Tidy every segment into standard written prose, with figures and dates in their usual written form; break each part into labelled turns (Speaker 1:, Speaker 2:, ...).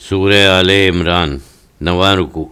Speaker 1: سورہ آل عمران 9واں رکوع۔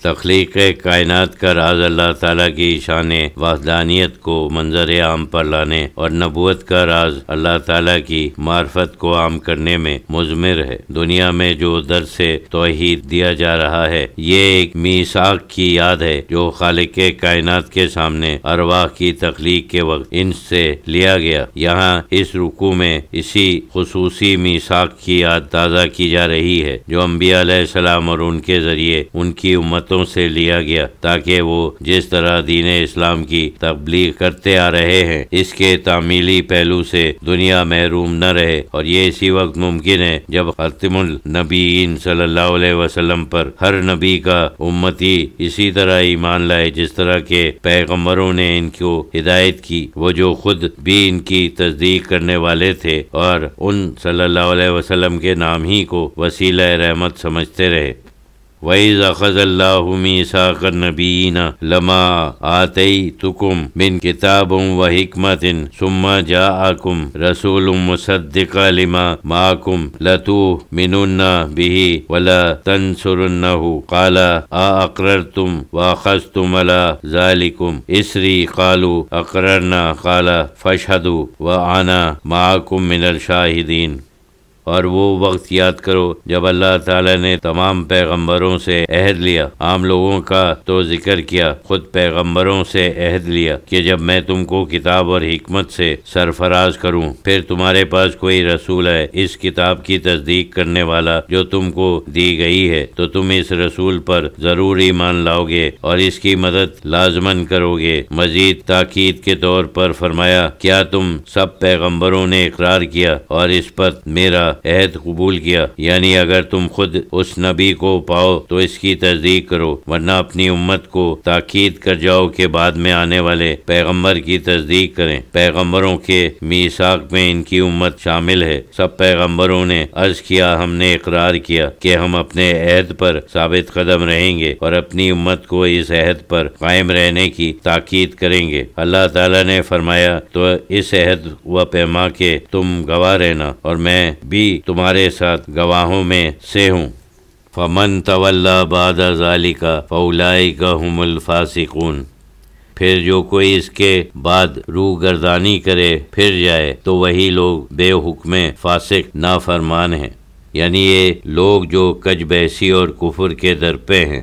Speaker 1: تخلیق کائنات کا راز اللہ تعالیٰ کی شان وحدانیت کو منظر عام پر لانے اور نبوت کا راز اللہ تعالیٰ کی معرفت کو عام کرنے میں مضمر ہے۔ دنیا میں جو درس توحید دیا جا رہا ہے، یہ ایک میثاق کی یاد ہے جو خالق کائنات کے سامنے ارواح کی تخلیق کے وقت ان سے لیا گیا۔ یہاں اس رکوع میں اسی خصوصی میثاق کی یاد تازہ کی جا رہی ہے جو انبیاء علیہ السلام اور ان کے ذریعے ان کی امتوں سے لیا گیا، تاکہ وہ جس طرح دین اسلام کی تبلیغ کرتے آ رہے ہیں اس کے تعمیلی پہلو سے دنیا محروم نہ رہے۔ اور یہ اسی وقت ممکن ہے جب خاتم النبیین صلی اللہ علیہ وسلم پر ہر نبی کا امتی اسی طرح ایمان لائے جس طرح کے پیغمبروں نے ان کو ہدایت کی، وہ جو خود بھی ان کی تصدیق کرنے والے تھے اور ان صلی اللہ علیہ وسلم کے نام ہی کو وسیلہ رحمت سمجھتے رہے۔ وَإِذْ أَخَذَ اللَّهُ مِيثَاقَ النَّبِيِّينَ لَمَا آتَيْتُكُم مِّن كِتَابٍ وَحِكْمَةٍ ثُمَّ جَاءَكُم رَّسُولٌ مُّصَدِّقٌ لِّمَا مَعَكُمْ لَتُؤْمِنُنَّ بِهِ وَلَتَنصُرُنَّهُ قَالَ أَأَقْرَرْتُمْ وَأَخَذْتُمْ عَلَىٰ ذَٰلِكُمْ إِصْرِي قَالُوا أَقْرَرْنَا قَالَ فَاشْهَدُوا وَأَنَا مَعَكُم مِّنَ الشَّاهِدِينَ۔ اور وہ وقت یاد کرو جب اللہ تعالیٰ نے تمام پیغمبروں سے عہد لیا، عام لوگوں کا تو ذکر کیا، خود پیغمبروں سے عہد لیا کہ جب میں تم کو کتاب اور حکمت سے سرفراز کروں، پھر تمہارے پاس کوئی رسول ہے اس کتاب کی تصدیق کرنے والا جو تم کو دی گئی ہے، تو تم اس رسول پر ضرور ایمان لاؤ گے اور اس کی مدد لازماً کرو گے۔ مزید تاکید کے طور پر فرمایا، کیا تم سب پیغمبروں نے اقرار کیا اور اس پر میرا عہد قبول کیا؟ یعنی اگر تم خود اس نبی کو پاؤ تو اس کی تصدیق کرو، ورنہ اپنی امت کو تاکید کر جاؤ کہ بعد میں آنے والے پیغمبر کی تصدیق کریں۔ پیغمبروں کے میثاق میں ان کی امت شامل ہے۔ سب پیغمبروں نے عرض کیا، ہم نے اقرار کیا کہ ہم اپنے عہد پر ثابت قدم رہیں گے اور اپنی امت کو اس عہد پر قائم رہنے کی تاکید کریں گے۔ اللہ تعالیٰ نے فرمایا، تو اس عہد و پیما کے تم گواہ رہنا اور میں بھی تمہارے ساتھ گواہوں میں سے ہوں۔ فَمَن تَوَلَّىٰ بَعْدَ ذَٰلِكَ فَأُولَٰئِكَ هُمُ الْفَاسِقُونَ۔ پھر جو کوئی اس کے بعد روگردانی کرے پھر جائے تو وہی لوگ بے حکم فاسق نافرمان ہیں، یعنی یہ لوگ جو کج بحثی اور کفر کے درپے ہیں۔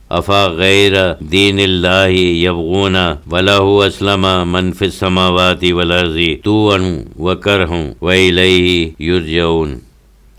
Speaker 1: افا غیر دین اللہ یبغون وَلَهُ أَسْلَمَ مَن فِي السَّمَاوَاتِ وَالْأَرْضِ طَوْعًا وَكَرْهًا وَإِلَيْهِ يُرْجَعُونَ۔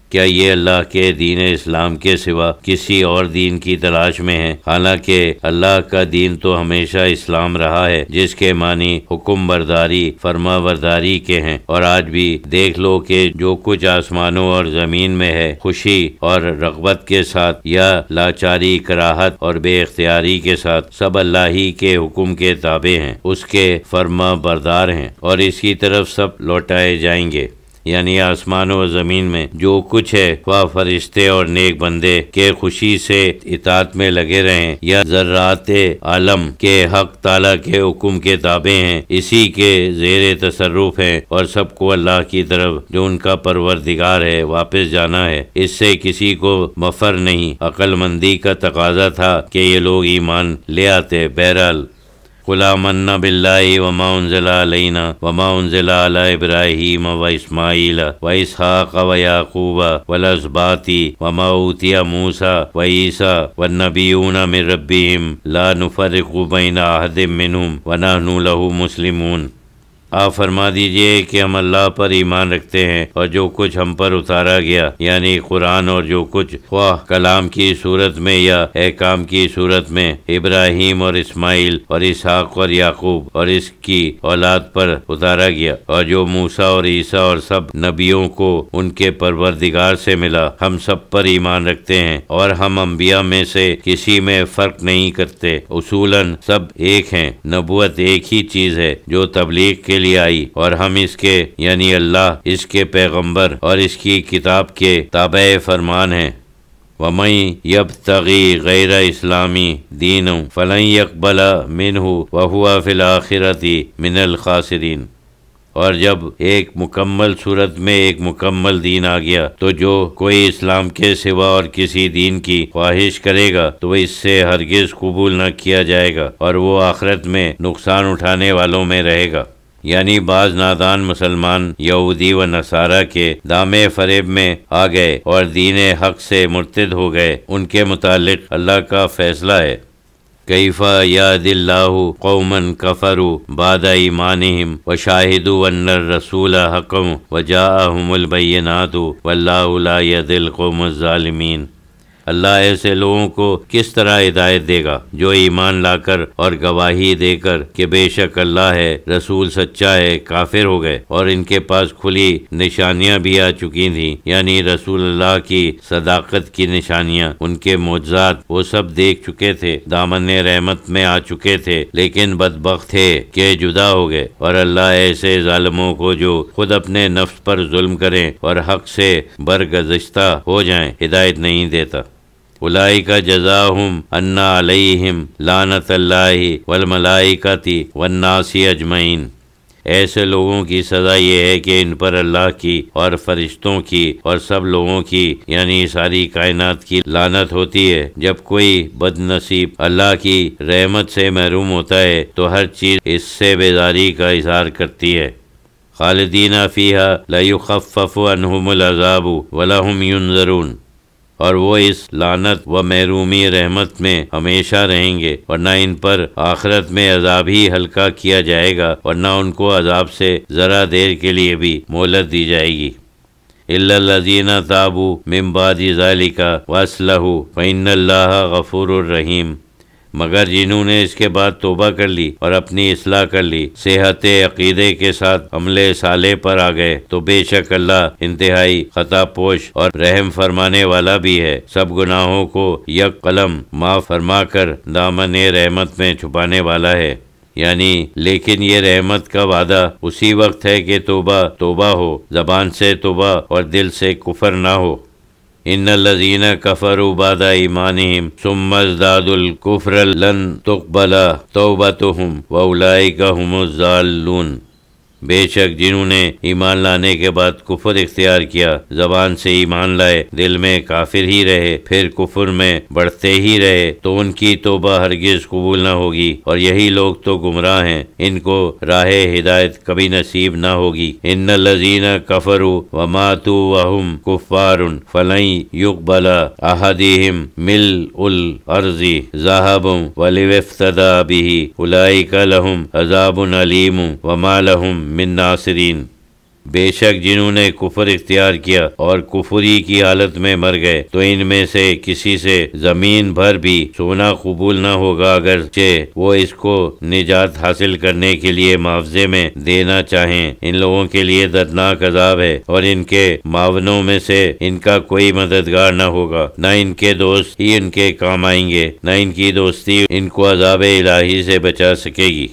Speaker 1: کیا یہ اللہ کے دین اسلام کے سوا کسی اور دین کی تلاش میں ہے؟ حالانکہ اللہ کا دین تو ہمیشہ اسلام رہا ہے، جس کے معنی حکم برداری، فرما برداری کے ہیں۔ اور آج بھی دیکھ لو کہ جو کچھ آسمانوں اور زمین میں ہے، خوشی اور رغبت کے ساتھ یا لاچاری، کراہت اور بے اختیاری کے ساتھ، سب اللہ ہی کے حکم کے تابع ہیں، اس کے فرما بردار ہیں اور اس کی طرف سب لوٹائے جائیں گے۔ یعنی آسمان و زمین میں جو کچھ ہے، خواہ فرشتے اور نیک بندے کے خوشی سے اطاعت میں لگے رہیں یا ذرات عالم کے حق تعالیٰ کے حکم کے تابع ہیں، اسی کے زیر تصرف ہیں اور سب کو اللہ کی طرف جو ان کا پروردگار ہے واپس جانا ہے۔ اس سے کسی کو مفر نہیں۔ عقل مندی کا تقاضا تھا کہ یہ لوگ ایمان لے آتے۔ بہرحال قُلْ آمَنَّا بِاللَّهِ وَمَا أُنزِلَ عَلَيْنَا وَمَا أُنزِلَ عَلَىٰ إِبْرَاهِيمَ وَإِسْمَاعِيلَ وَإِسْحَاقَ وَيَعْقُوبَ وَالْأَسْبَاطِ وَمَا أُوتِيَ مُوسَىٰ وَعِيسَىٰ وَالنَّبِيُّونَ مِن رَّبِّهِمْ لَا نُفَرِّقُ بَيْنَ أَحَدٍ مِّنْهُمْ وَنَحْنُ لَهُ مُسْلِمُونَ۔ آپ فرما دیجئے کہ ہم اللہ پر ایمان رکھتے ہیں اور جو کچھ ہم پر اتارا گیا، یعنی قرآن، اور جو کچھ خواہ کلام کی صورت میں یا احکام کی صورت میں ابراہیم اور اسماعیل اور اسحاق اور یعقوب اور اس کی اولاد پر اتارا گیا، اور جو موسیٰ اور عیسیٰ اور سب نبیوں کو ان کے پروردگار سے ملا، ہم سب پر ایمان رکھتے ہیں اور ہم انبیاء میں سے کسی میں فرق نہیں کرتے۔ اصولاً سب ایک ہیں۔ نبوت ایک ہی چیز ہے جو تبلیغ کے لیے آئی، اور ہم اس کے یعنی اللہ، اس کے پیغمبر اور اس کی کتاب کے تابع فرمان ہیں۔ وَمَن يَبْتَغِي غَيْرَ الْإِسْلَامِ دِينًا فَلَن يُقْبَلَ مِنْهُ وَهُوَ فِي الْآخِرَةِ مِنَ الْخَاسِرِينَ۔ اور جب ایک مکمل صورت میں ایک مکمل دین آ گیا تو جو کوئی اسلام کے سوا اور کسی دین کی خواہش کرے گا تو اس سے ہرگز قبول نہ کیا جائے گا اور وہ آخرت میں نقصان اٹھانے والوں میں رہے گا۔ یعنی بعض نادان مسلمان یہودی و نصارہ کے دامے فریب میں آ گئے اور دین حق سے مرتد ہو گئے، ان کے متعلق اللہ کا فیصلہ ہے، کیف یہدی اللہ قوما کفروا بعد ایمانہم وشاہدوا ان الرسول حق وجاءہم البینات واللہ لا یہدی القوم الظالمین۔ اللہ ایسے لوگوں کو کس طرح ہدایت دے گا جو ایمان لا کر اور گواہی دے کر کہ بے شک اللہ ہے، رسول سچا ہے، کافر ہو گئے، اور ان کے پاس کھلی نشانیاں بھی آ چکی تھیں، یعنی رسول اللہ کی صداقت کی نشانیاں، ان کے معجزات وہ سب دیکھ چکے تھے، دامن رحمت میں آ چکے تھے، لیکن بدبخت تھے کہ جدا ہو گئے، اور اللہ ایسے ظالموں کو جو خود اپنے نفس پر ظلم کریں اور حق سے برگزشتہ ہو جائیں ہدایت نہیں دیتا۔ اولئک جزاؤہم ان علیہم لعنۃ اللہ والملائکۃ والناس اجمعین۔ ایسے لوگوں کی سزا یہ ہے کہ ان پر اللہ کی اور فرشتوں کی اور سب لوگوں کی یعنی ساری کائنات کی لعنت ہوتی ہے۔ جب کوئی بد نصیب اللہ کی رحمت سے محروم ہوتا ہے تو ہر چیز اس سے بیزاری کا اظہار کرتی ہے۔ خالدین فیہا لا یخفف عنہم العذاب ولا هم ینظرون، اور وہ اس لعنت و محرومی رحمت میں ہمیشہ رہیں گے، اور نہ ان پر آخرت میں عذاب ہی ہلکا کیا جائے گا اور نہ ان کو عذاب سے ذرا دیر کے لیے بھی مہلت دی جائے گی۔ الا الذین تابوا من بعد ذلک واصلحوا فإن اللہ غفور رحیم، مگر جنہوں نے اس کے بعد توبہ کر لی اور اپنی اصلاح کر لی، صحت عقیدے کے ساتھ عمل صالح پر آ گئے، تو بے شک اللہ انتہائی خطا پوش اور رحم فرمانے والا بھی ہے، سب گناہوں کو یک قلم معاف فرما کر دامن رحمت میں چھپانے والا ہے۔ یعنی لیکن یہ رحمت کا وعدہ اسی وقت ہے کہ توبہ ہو، زبان سے توبہ اور دل سے کفر نہ ہو۔ ان الذین کفروا بعد ایمانہم ثم ازدادوا الکفر لن تقبل توبتہم واولئک ھم الضالون، بے شک جنہوں نے ایمان لانے کے بعد کفر اختیار کیا، زبان سے ایمان لائے، دل میں کافر ہی رہے، پھر کفر میں بڑھتے ہی رہے، تو ان کی توبہ ہرگز قبول نہ ہوگی، اور یہی لوگ تو گمراہ ہیں، ان کو راہ ہدایت کبھی نصیب نہ ہوگی۔ ان الذین کفروا وماتوا وهم کفار فلن یقبل احدہم ملء الارض ذهبا ولو افتدی به اولئک لهم عذاب علیم وما لهم من ناصرین، بے شک جنہوں نے کفر اختیار کیا اور کفری کی حالت میں مر گئے تو ان میں سے کسی سے زمین بھر بھی سونا قبول نہ ہوگا اگرچہ وہ اس کو نجات حاصل کرنے کے لیے معاوضے میں دینا چاہیں۔ ان لوگوں کے لیے دردناک عذاب ہے اور ان کے معاونوں میں سے ان کا کوئی مددگار نہ ہوگا، نہ ان کے دوست ہی ان کے کام آئیں گے، نہ ان کی دوستی ان کو عذاب الہی سے بچا سکے گی۔